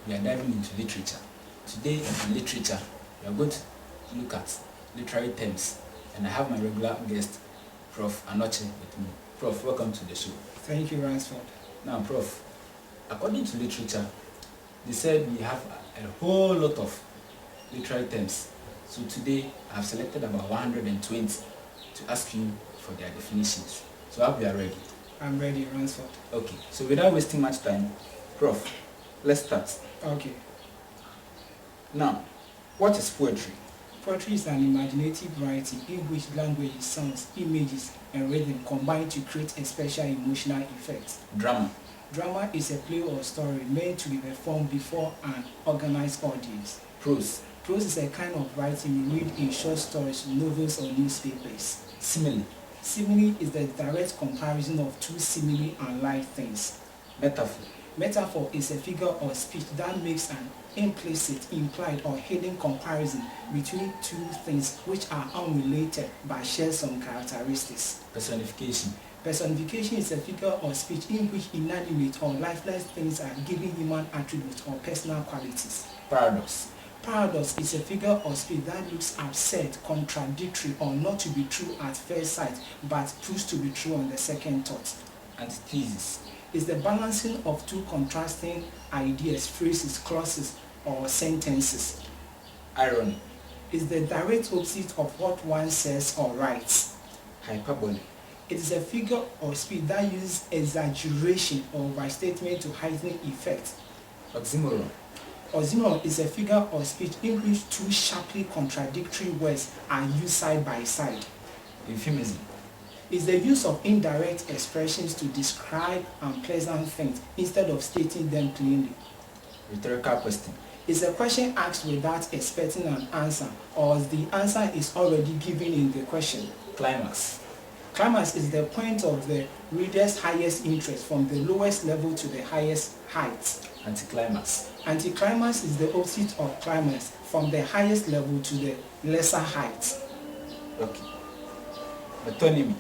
we are diving into literature. Today in literature, we are going to look at literary terms, and I have my regular guest, Prof. Anokye, with me. Prof, welcome to the show. Thank you, Ransford. Now, Prof, according to literature, they said we have a whole lot of literary terms. So today, I have selected about 120 to ask you for their definitions. So I hope you are ready. I'm ready, Ransford. Okay, so without wasting much time, Prof, let's start. Okay. Now, what is poetry? Poetry is an imaginative writing in which language, sounds, images, and rhythm combine to create a special emotional effect. Drama. Drama is a play or story meant to be performed before an organized audience. Prose. Prose is a kind of writing you read in short stories, novels, or newspapers. Simile. Simile is the direct comparison of two seemingly unlike things. Metaphor. Metaphor is a figure of speech that makes an implicit, implied, or hidden comparison between two things which are unrelated but share some characteristics. Personification. Personification is a figure of speech in which inanimate or lifeless things are given human attributes or personal qualities. Paradox. Paradox is a figure of speech that looks absurd, contradictory, or not to be true at first sight, but proves to be true on the second thought. Antithesis. Is the balancing of two contrasting ideas, phrases, clauses, or sentences. Irony. Is the direct opposite of what one says or writes. Hyperbole. It is a figure of speech that uses exaggeration or overstatement to heighten effect. Oxymoron. Oxymoron is a figure of speech in which two sharply contradictory words are used side by side. Euphemism. Is the use of indirect expressions to describe unpleasant things instead of stating them plainly. Rhetorical question. Is a question asked without expecting an answer, or the answer is already given in the question. Climax. Climax is the point of the reader's highest interest from the lowest level to the highest height. Anticlimax. Anticlimax is the opposite of climax from the highest level to the lesser height. Okay. Metonymy.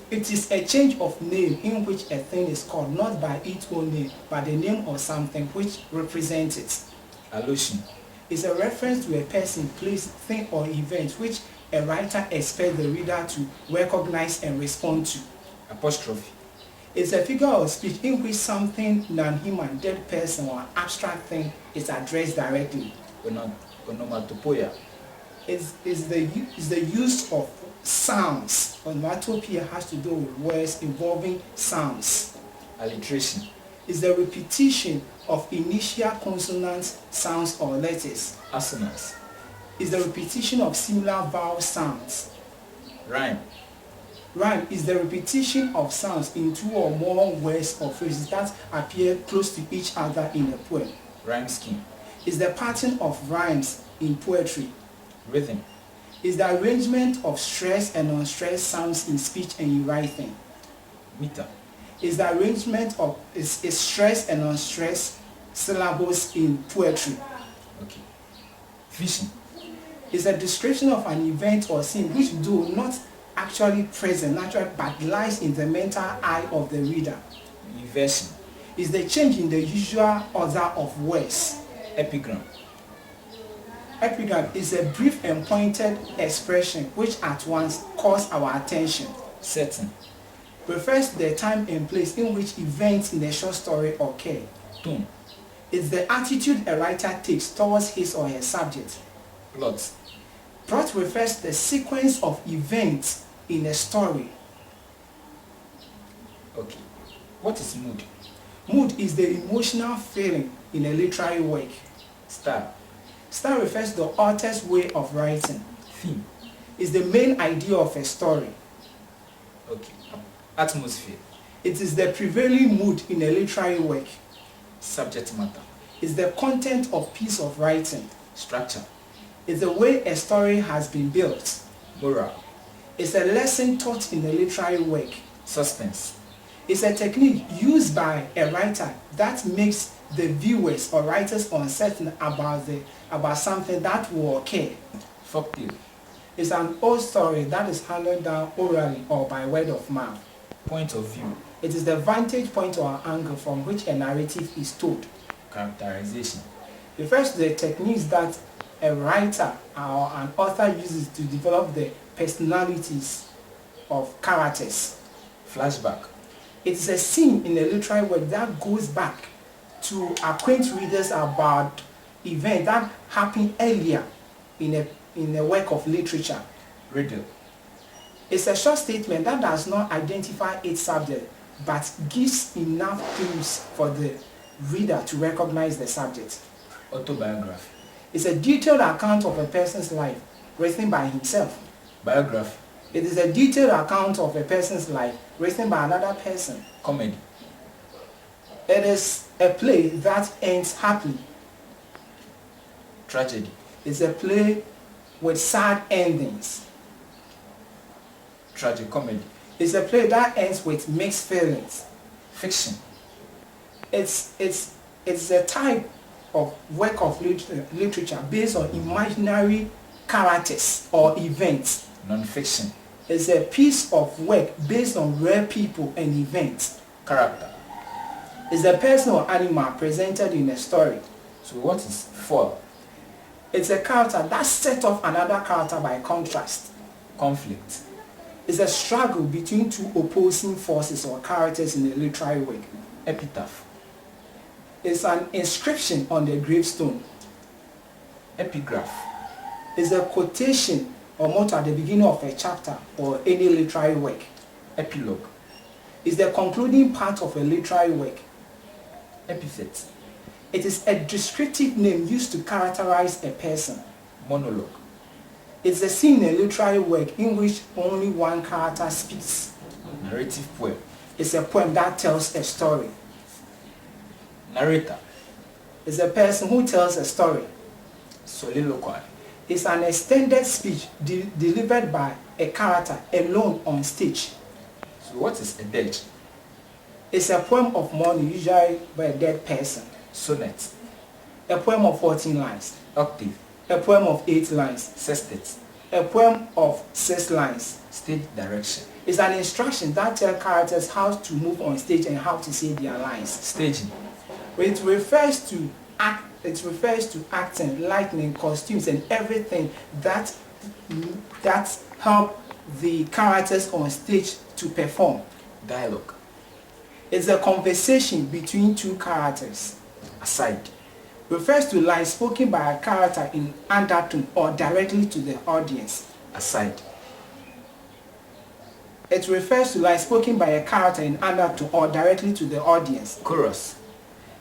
It is a change of name in which a thing is called not by its own name, but the name of something which represents it. Allusion. Is a reference to a person, place, thing, or event which a writer expects the reader to recognize and respond to. Apostrophe. Is a figure of speech in which something non-human, dead person, or abstract thing is addressed directly. Onomatopoeia. Is the use of sounds. Onomatopoeia has to do with words involving sounds. Alliteration. Is the repetition of initial consonants, sounds, or letters. Assonance. Is the repetition of similar vowel sounds. Rhyme. Rhyme is the repetition of sounds in two or more words or phrases that appear close to each other in a poem. Rhyme scheme. Is the pattern of rhymes in poetry. Rhythm. Is the arrangement of stressed and unstressed sounds in speech and in writing. Meter. Is the arrangement of stressed and unstressed syllables in poetry. Okay. Vision. Is a description of an event or scene which though not actually present, natural, but lies in the mental eye of the reader. Inversion. Is the change in the usual order of words. Epigram. Epigram is a brief and pointed expression which at once calls our attention. Setting. Refers to the time and place in which events in a short story occur. Tone. Is the attitude a writer takes towards his or her subject. Plot. Plot refers to the sequence of events in a story. Okay. What is mood? Mood is the emotional feeling in a literary work. Style. Style refers to the author's way of writing. Theme. Is the main idea of a story. Okay. Atmosphere. It is the prevailing mood in a literary work. Subject matter. Is the content of piece of writing. Structure. Is the way a story has been built. Moral. Is a lesson taught in a literary work. Suspense. Is a technique used by a writer that makes the viewers or writers uncertain about something that will occur. Folktale. Is an old story that is handed down orally or by word of mouth. Point of view. It is the vantage point or angle from which a narrative is told. Characterization. Refers to the techniques that a writer or an author uses to develop the personalities of characters. Flashback. It is a scene in a literary work that goes back to acquaint readers about events that happened earlier in a work of literature. Riddle. It's a short statement that does not identify its subject but gives enough clues for the reader to recognize the subject. Autobiography. It's a detailed account of a person's life written by himself. Biography. It is a detailed account of a person's life written by another person. Comedy. It is a play that ends happily. Tragedy. It's a play with sad endings. Tragicomedy. It's a play that ends with mixed feelings. Fiction. It's a type of work of literature based on imaginary characters or events. Non-fiction. It's a piece of work based on real people and events. Character. It's a person or animal presented in a story. So what is foil? It's a character that sets off another character by contrast. Conflict. It's a struggle between two opposing forces or characters in a literary work. Epitaph. It's an inscription on the gravestone. Epigraph. It's a quotation or motto at the beginning of a chapter or any literary work. Epilogue. It's the concluding part of a literary work. Epithet. It is a descriptive name used to characterize a person. Monologue. It's a scene in a literary work in which only one character speaks. Narrative poem. It's a poem that tells a story. Narrator. It's a person who tells a story. Soliloquy. It's an extended speech delivered by a character alone on stage. So what is a dirge? It's a poem of mourning, usually by a dead person. Sonnet. A poem of 14 lines. Octave. A poem of 8 lines. Sestet. A poem of 6 lines. Stage direction. It's an instruction that tells characters how to move on stage and how to say their lines. Staging. It refers to acting, lighting, costumes, and everything that help the characters on stage to perform. Dialogue. It's a conversation between two characters. Aside. Refers to lines spoken by a character in undertone or directly to the audience. Aside. It refers to lines spoken by a character in undertone or directly to the audience. Chorus.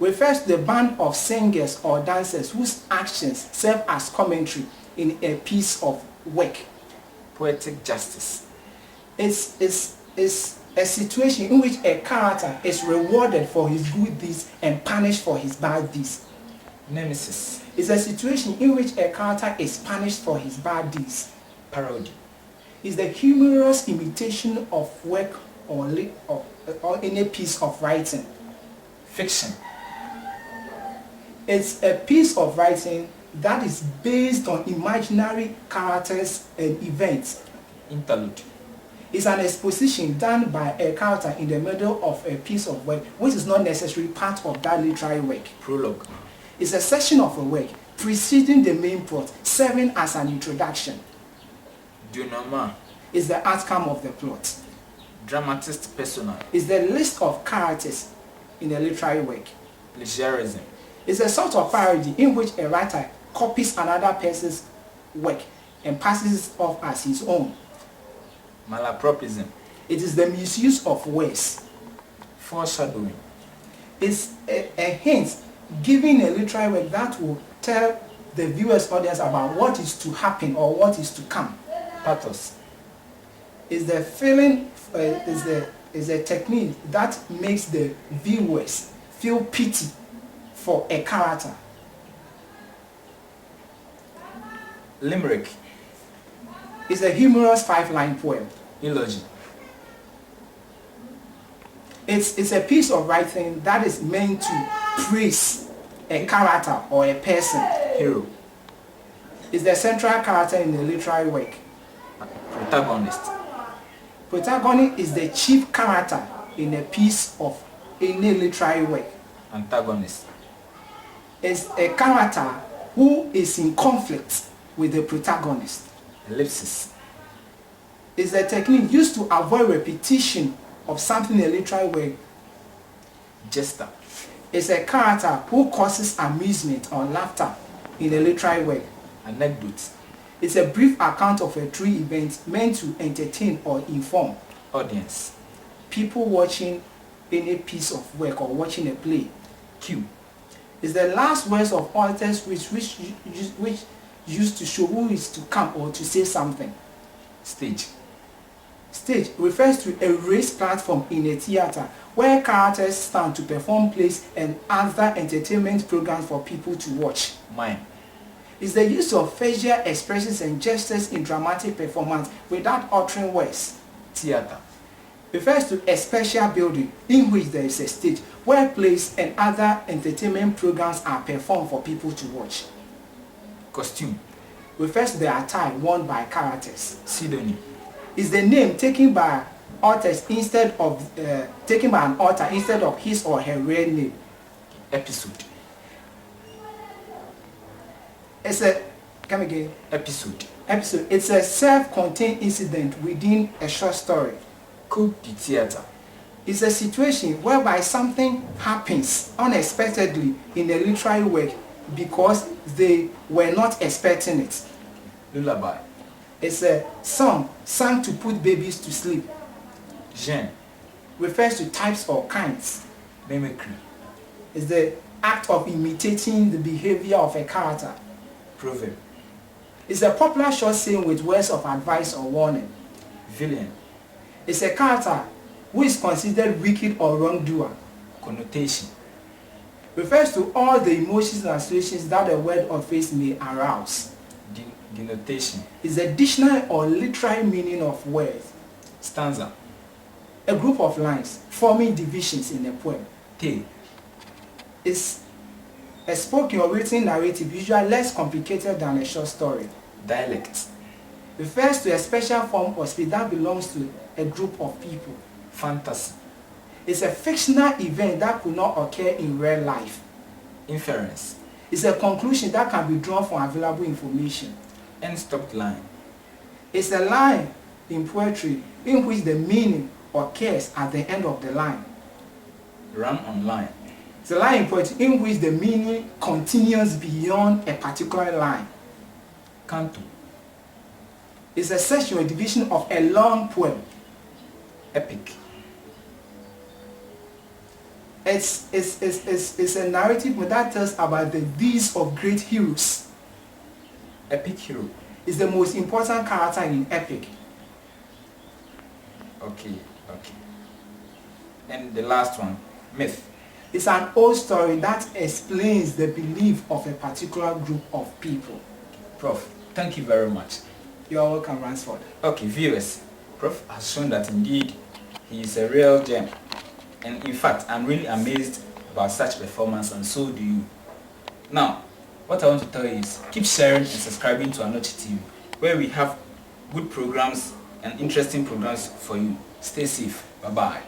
Refers to the band of singers or dancers whose actions serve as commentary in a piece of work. Poetic justice. It's a situation in which a character is rewarded for his good deeds and punished for his bad deeds. Nemesis. It's a situation in which a character is punished for his bad deeds. Parody. It's the humorous imitation of work or any piece of writing. Fiction. It's a piece of writing that is based on imaginary characters and events. Interlude. It's an exposition done by a character in the middle of a piece of work which is not necessarily part of that literary work. Prologue. It's a section of a work preceding the main plot, serving as an introduction. Denouement. It's the outcome of the plot. Dramatist persona. It's the list of characters in a literary work. Plagiarism. It's a sort of parody in which a writer copies another person's work and passes it off as his own. Malapropism. It is the misuse of words. Foreshadowing. It's a hint given a literary work that will tell the viewer's audience about what is to happen or what is to come. Pathos. It's the feeling, is a technique that makes the viewers feel pity for a character. Limerick. It's a humorous 5-line poem. Eulogy. It's a piece of writing that is meant to praise a character or a person. Hero. It's the central character in the literary work. Protagonist. Protagonist is the chief character in a piece of any literary work. Antagonist. is a character who is in conflict with the protagonist. Ellipsis. Is a technique used to avoid repetition of something in a literary work. Jester. Is a character who causes amusement or laughter in a literary work. Anecdote. It's a brief account of a true event meant to entertain or inform. Audience. People watching any piece of work or watching a play. Cue. Is the last words of authors which used to show who is to come or to say something. Stage. Stage refers to a raised platform in a theater where characters stand to perform plays and other entertainment programs for people to watch. Mime. Is the use of facial expressions and gestures in dramatic performance without uttering words. Theater. Refers to a special building in which there is a stage where plays and other entertainment programs are performed for people to watch. Costume. Refers to the attire worn by characters. Pseudonym. Is the name taken by authors instead of taken by an author instead of his or her real name. Episode. It's a come again. Episode. Episode. It's a self-contained incident within a short story. Coup du theater. It's a situation whereby something happens unexpectedly in a literary work because they were not expecting it. Lullaby. It's a song sung to put babies to sleep. Genre. Refers to types or kinds. Mimicry. It's the act of imitating the behavior of a character. Proverb. It's a popular short saying with words of advice or warning. Villain. It's a character who is considered wicked or wrongdoer. Connotation. Refers to all the emotions and situations that a word or phrase may arouse. Denotation. Is a dictionary or literary meaning of words. Stanza. A group of lines forming divisions in a poem. Tale. Is a spoken or written narrative usually less complicated than a short story. Dialect. Refers to a special form of speech that belongs to a group of people. Fantasy. It's a fictional event that could not occur in real life. Inference. It's a conclusion that can be drawn from available information. End-stopped line. It's a line in poetry in which the meaning occurs at the end of the line. Run on line. It's a line in poetry in which the meaning continues beyond a particular line. Canto. It's a section or division of a long poem. Epic. It's a narrative that tells about the deeds of great heroes. Epic hero. Is the most important character in epic. Okay. And the last one, myth. It's an old story that explains the belief of a particular group of people. Prof, thank you very much. You are welcome, Ransford. Okay, viewers, Prof has shown that indeed he is a real gem. And in fact, I'm really amazed about such performance, and so do you. Now, what I want to tell you is keep sharing and subscribing to Anokye TV, where we have good programs and interesting programs for you. Stay safe. Bye-bye.